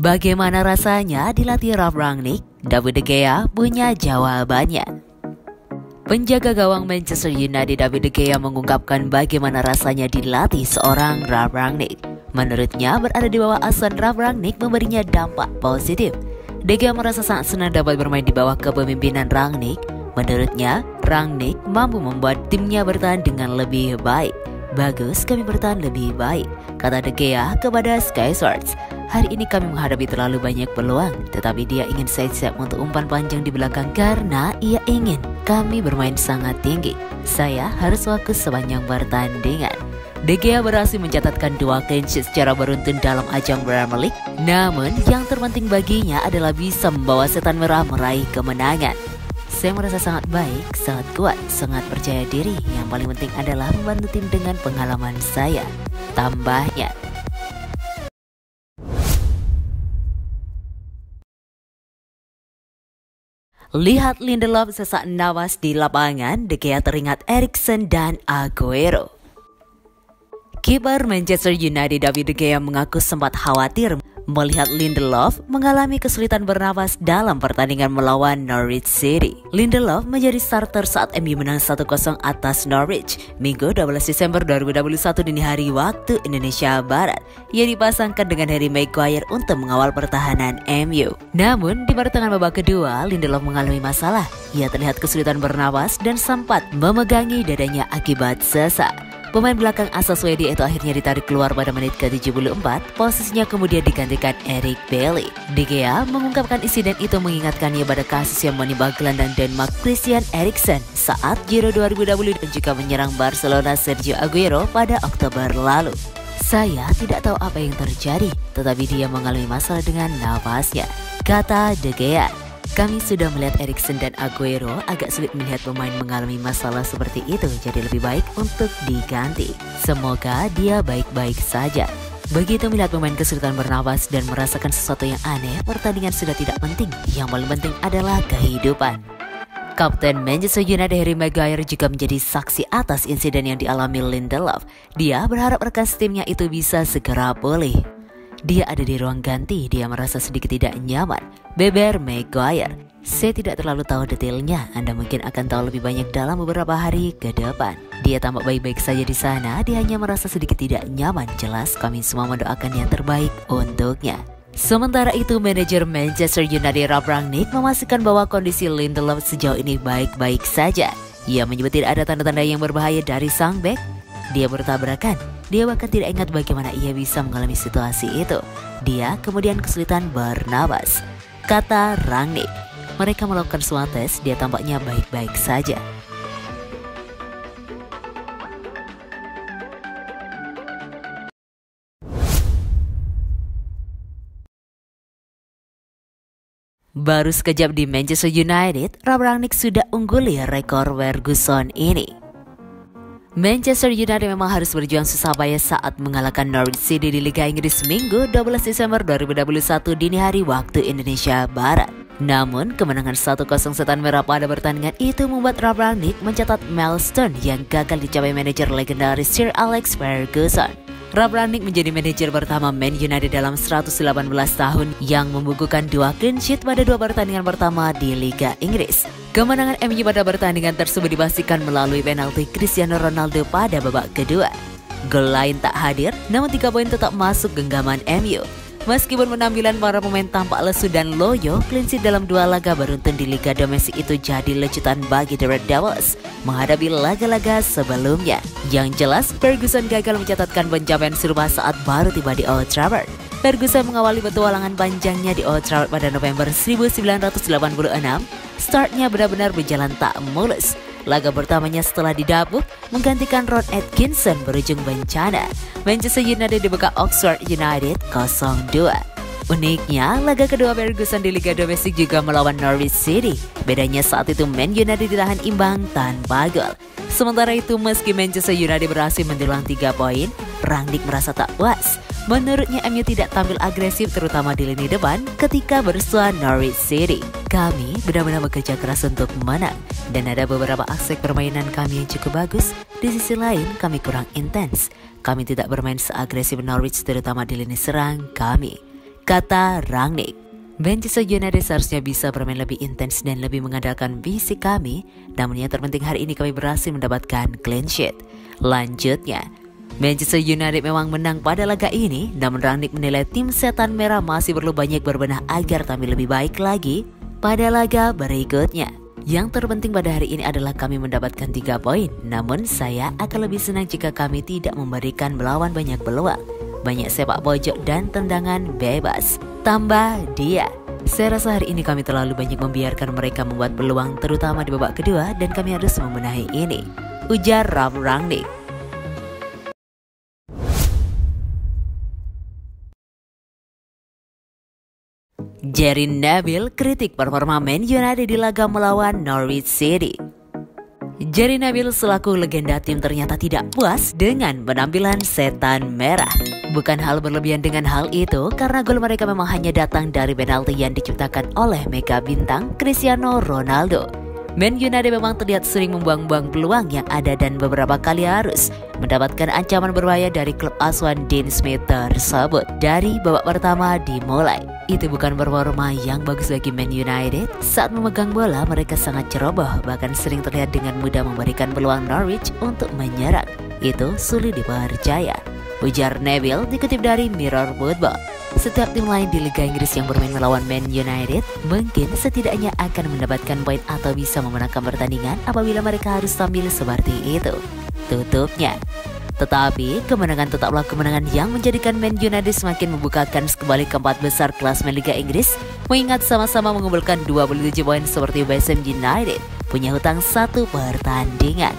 Bagaimana rasanya dilatih Ralf Rangnick? David De Gea punya jawabannya. Penjaga gawang Manchester United David De Gea mengungkapkan bagaimana rasanya dilatih seorang Ralf Rangnick. Menurutnya, berada di bawah asuhan Ralf Rangnick memberinya dampak positif. De Gea merasa sangat senang dapat bermain di bawah kepemimpinan Rangnick. Menurutnya, Rangnick mampu membuat timnya bertahan dengan lebih baik. Bagus, kami bertahan lebih baik, kata De Gea kepada Sky Sports. Hari ini kami menghadapi terlalu banyak peluang, tetapi dia ingin sidestep untuk umpan panjang di belakang karena ia ingin kami bermain sangat tinggi. Saya harus fokus sepanjang pertandingan. De Gea berhasil mencatatkan 2 clean sheet secara beruntun dalam ajang Premier League. Namun, yang terpenting baginya adalah bisa membawa Setan Merah meraih kemenangan. Saya merasa sangat baik, sangat kuat, sangat percaya diri. Yang paling penting adalah membantu tim dengan pengalaman saya, tambahnya. Lihat Lindelof sesak napas di lapangan, De Gea teringat Eriksen dan Aguero. Kiper Manchester United David De Gea mengaku sempat khawatir melihat Lindelof mengalami kesulitan bernapas dalam pertandingan melawan Norwich City. Lindelof menjadi starter saat MU menang 1-0 atas Norwich, Minggu 12 Desember 2021 dini hari waktu Indonesia Barat. Ia dipasangkan dengan Harry Maguire untuk mengawal pertahanan MU. Namun, di pertengahan babak kedua, Lindelof mengalami masalah. Ia terlihat kesulitan bernapas dan sempat memegangi dadanya akibat sesak. Pemain belakang asal Swedia itu akhirnya ditarik keluar pada menit ke-74, posisinya kemudian digantikan Eric Bailly. De Gea mengungkapkan insiden itu mengingatkannya pada kasus yang menimpa gelandang Denmark Christian Eriksen saat Euro 2020 dan juga menyerang Barcelona Sergio Aguero pada Oktober lalu. Saya tidak tahu apa yang terjadi, tetapi dia mengalami masalah dengan nafasnya, kata De Gea. Kami sudah melihat Eriksen dan Aguero agak sulit melihat pemain mengalami masalah seperti itu, jadi lebih baik untuk diganti. Semoga dia baik-baik saja. Begitu melihat pemain kesulitan bernapas dan merasakan sesuatu yang aneh, pertandingan sudah tidak penting. Yang paling penting adalah kehidupan. Kapten Manchester United Harry Maguire juga menjadi saksi atas insiden yang dialami Lindelof. Dia berharap rekan timnya itu bisa segera pulih. Dia ada di ruang ganti, dia merasa sedikit tidak nyaman, beber Maguire. Saya tidak terlalu tahu detailnya, Anda mungkin akan tahu lebih banyak dalam beberapa hari ke depan. Dia tampak baik-baik saja di sana, dia hanya merasa sedikit tidak nyaman. Jelas kami semua mendoakan yang terbaik untuknya. Sementara itu, manajer Manchester United Ralf Rangnick memastikan bahwa kondisi Lindelof sejauh ini baik-baik saja. Ia menyebut tidak ada tanda-tanda yang berbahaya dari sang bek. Dia bertabrakan. Dia bahkan tidak ingat bagaimana ia bisa mengalami situasi itu. Dia kemudian kesulitan bernapas, kata Rangnick. Mereka melakukan swab tes, dia tampaknya baik-baik saja. Baru sekejap di Manchester United, Ralf Rangnick sudah ungguli rekor Ferguson ini. Manchester United memang harus berjuang susah payah saat mengalahkan Norwich City di Liga Inggris Minggu 12 Desember 2021 dini hari waktu Indonesia Barat. Namun, kemenangan 1-0 Setan Merah pada pertandingan itu membuat Ralf Rangnick mencatat milestone yang gagal dicapai manajer legendaris Sir Alex Ferguson. Ralf Rangnick menjadi manajer pertama Man United dalam 118 tahun yang membukukan 2 clean sheet pada 2 pertandingan pertama di Liga Inggris. Kemenangan MU pada pertandingan tersebut dipastikan melalui penalti Cristiano Ronaldo pada babak kedua. Gol lain tak hadir, namun 3 poin tetap masuk genggaman MU. Meskipun penampilan para pemain tampak lesu dan loyo, clean sheet dalam 2 laga beruntun di Liga Domestik itu jadi lecutan bagi The Red Devils menghadapi laga-laga sebelumnya. Yang jelas, Ferguson gagal mencatatkan pencapaian serupa saat baru tiba di Old Trafford. Ferguson mengawali petualangan panjangnya di Old Trafford pada November 1986. Startnya benar-benar berjalan tak mulus. Laga pertamanya setelah didapuk menggantikan Ron Atkinson berujung bencana. Manchester United dibekak Oxford United 0-2. Uniknya, laga kedua Ferguson di Liga Domestik juga melawan Norwich City. Bedanya saat itu Man United ditahan imbang tanpa gol. Sementara itu, meski Manchester United berhasil mendulang 3 poin, Rangnick merasa tak puas. Menurutnya MU tidak tampil agresif terutama di lini depan ketika bersua Norwich City. Kami benar-benar bekerja keras untuk menang dan ada beberapa aspek permainan kami yang cukup bagus. Di sisi lain kami kurang intens. Kami tidak bermain seagresif Norwich terutama di lini serang kami. Kata Rangnick. Manchester United seharusnya bisa bermain lebih intens dan lebih mengandalkan fisik kami, namun yang terpenting hari ini kami berhasil mendapatkan clean sheet. Lanjutnya, Manchester United memang menang pada laga ini, namun Rangnick menilai tim setan merah masih perlu banyak berbenah agar tampil lebih baik lagi pada laga berikutnya. Yang terpenting pada hari ini adalah kami mendapatkan 3 poin, namun saya akan lebih senang jika kami tidak memberikan melawan banyak peluang, banyak sepak pojok dan tendangan bebas. Tambah dia, saya rasa hari ini kami terlalu banyak membiarkan mereka membuat peluang terutama di babak kedua dan kami harus membenahi ini, ujar Ralf Rangnick. Gary Neville kritik performa Man United di laga melawan Norwich City. Gary Neville selaku legenda tim ternyata tidak puas dengan penampilan setan merah. Bukan hal berlebihan dengan hal itu karena gol mereka memang hanya datang dari penalti yang diciptakan oleh mega bintang Cristiano Ronaldo. Man United memang terlihat sering membuang-buang peluang yang ada dan beberapa kali harus mendapatkan ancaman berbahaya dari klub asuhan Dean Smith tersebut. Dari babak pertama dimulai, itu bukan performa yang bagus bagi Man United. Saat memegang bola mereka sangat ceroboh, bahkan sering terlihat dengan mudah memberikan peluang Norwich untuk menyerang. Itu sulit dipercaya, ujar Neville dikutip dari Mirror Football. Setiap tim lain di Liga Inggris yang bermain melawan Man United mungkin setidaknya akan mendapatkan poin atau bisa memenangkan pertandingan apabila mereka harus tampil seperti itu, tutupnya. Tetapi kemenangan tetaplah kemenangan yang menjadikan Man United semakin membukakan kembali keempat besar klasemen Liga Inggris, mengingat sama-sama mengumpulkan 27 poin seperti West Ham United punya hutang 1 pertandingan.